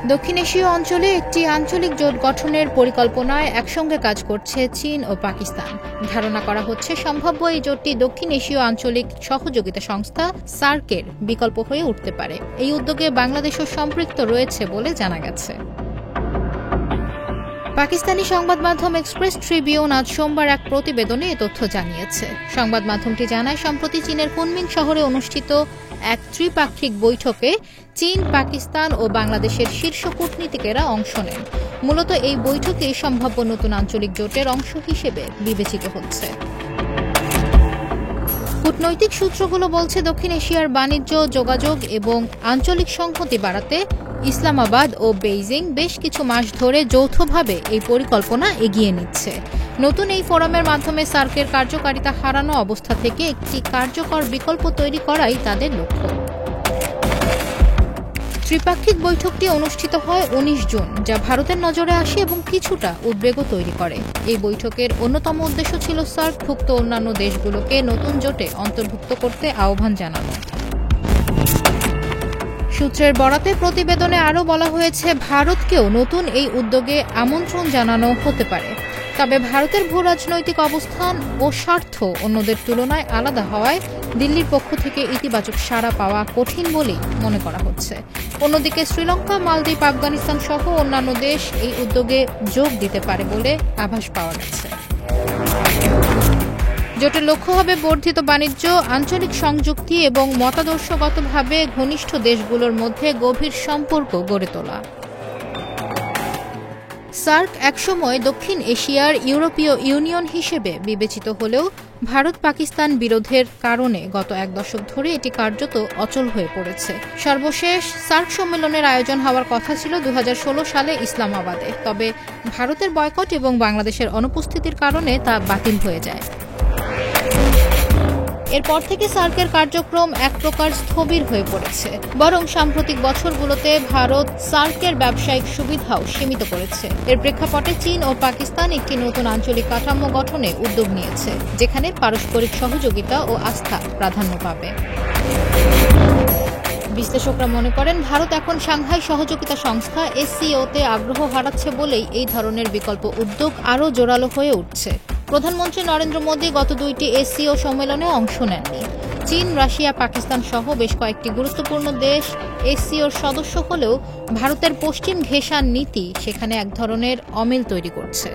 দক্ষিণ এশীয় অঞ্চলে একটি আঞ্চলিক জোট গঠনের পরিকল্পনায় একসঙ্গে কাজ করছে চীন ও পাকিস্তান। ধারণা করা হচ্ছে সম্ভাব্য এই জোটটি দক্ষিণ এশীয় আঞ্চলিক সহযোগিতা সংস্থা সার্কের বিকল্প হয়ে উঠতে পারে। এই উদ্যোগে বাংলাদেশও সম্পৃক্ত রয়েছে বলে জানা গেছে। পাকিস্তানি সংবাদ মাধ্যম এক্সপ্রেস ট্রিবিউন আজ সোমবার এক প্রতিবেদনে এ তথ্য জানিয়েছে। সংবাদ মাধ্যমটি জানায়, সম্প্রতি চীনের কুনমিং শহরে অনুষ্ঠিত এক ত্রিপাক্ষিক বৈঠকে চীন, পাকিস্তান ও বাংলাদেশের শীর্ষ কূটনীতিকেরা অংশ নেন। মূলত এই বৈঠকেই সম্ভাব্য নতুন আঞ্চলিক জোটের অংশ হিসেবে বিবেচিত হচ্ছে। কূটনৈতিক সূত্রগুলো বলছে, দক্ষিণ এশিয়ার বাণিজ্য, যোগাযোগ এবং আঞ্চলিক সংহতি বাড়াতে ইসলামাবাদ ও বেইজিং বেশ কিছু মাস ধরে যৌথভাবে এই পরিকল্পনা এগিয়ে নিচ্ছে। নতুন এই ফোরামের মাধ্যমে সার্কের কার্যকারিতা হারানো অবস্থা থেকে একটি কার্যকর বিকল্প তৈরি করাই তাদের লক্ষ্য। ত্রিপাক্ষিক বৈঠকটি অনুষ্ঠিত হয় ১৯ জুন, যা ভারতের নজরে আসে এবং কিছুটা উদ্বেগও তৈরি করে। এই বৈঠকের অন্যতম উদ্দেশ্য ছিল সার্কভুক্ত অন্যান্য দেশগুলোকে নতুন জোটে অন্তর্ভুক্ত করতে আহ্বান জানানো। সূত্রের বরাতে প্রতিবেদনে আরও বলা হয়েছে, ভারতকেও নতুন এই উদ্যোগে আমন্ত্রণ জানানো হতে পারে। তবে ভারতের ভূরাজনৈতিক অবস্থান ও স্বার্থ অন্যদের তুলনায় আলাদা হওয়ায় দিল্লির পক্ষ থেকে ইতিবাচক সাড়া পাওয়া কঠিন বলেই মনে করা হচ্ছে। অন্যদিকে শ্রীলঙ্কা, মালদ্বীপ, আফগানিস্তান সহ অন্যান্য দেশ এই উদ্যোগে যোগ দিতে পারে বলে আভাস পাওয়া গেছে। জোটের লক্ষ্য হবে বর্ধিত বাণিজ্য, আঞ্চলিক সংযুক্তি এবং মতাদর্শগতভাবে ঘনিষ্ঠ দেশগুলোর মধ্যে গভীর সম্পর্ক গড়ে তোলা। সার্ক একসময় দক্ষিণ এশিয়ার ইউরোপীয় ইউনিয়ন হিসেবে বিবেচিত হলেও ভারত পাকিস্তান বিরোধের কারণে গত এক দশক ধরে এটি কার্যত অচল হয়ে পড়েছে। সর্বশেষ সার্ক সম্মেলনের আয়োজন হওয়ার কথা ছিল ২০১৬ সালে ইসলামাবাদে, তবে ভারতের বয়কট এবং বাংলাদেশের অনুপস্থিতির কারণে তা বাতিল হয়ে যায়। এরপর থেকে সার্কের কার্যক্রম এক প্রকার স্থবির হয়ে পড়েছে। বরং সাম্প্রতিক বছরগুলোতে ভারত সার্কের ব্যবসায়িক সুবিধাও সীমিত করেছে। এর প্রেক্ষাপটে চীন ও পাকিস্তান একটি নতুন আঞ্চলিক কাঠামো গঠনে উদ্যোগ নিয়েছে, যেখানে পারস্পরিক সহযোগিতা ও আস্থা প্রাধান্য পাবে। বিশ্লেষকরা মনে করেন, ভারত এখন সাংহাই সহযোগিতা সংস্থা SCO-তে আগ্রহ হারাচ্ছে বলেই এই ধরনের বিকল্প উদ্যোগ আরও জোরালো হয়ে উঠছে। প্রধানমন্ত্রী নরেন্দ্র মোদী গত ২টি SCO সম্মেলনে অংশ নেননি। চীন, রাশিয়া, পাকিস্তান সহ বেশ কয়েকটি গুরুত্বপূর্ণ দেশ SCO-র সদস্য হলেও ভারতের পশ্চিম ঘেঁষার নীতি সেখানে এক ধরনের অমিল তৈরি করছে।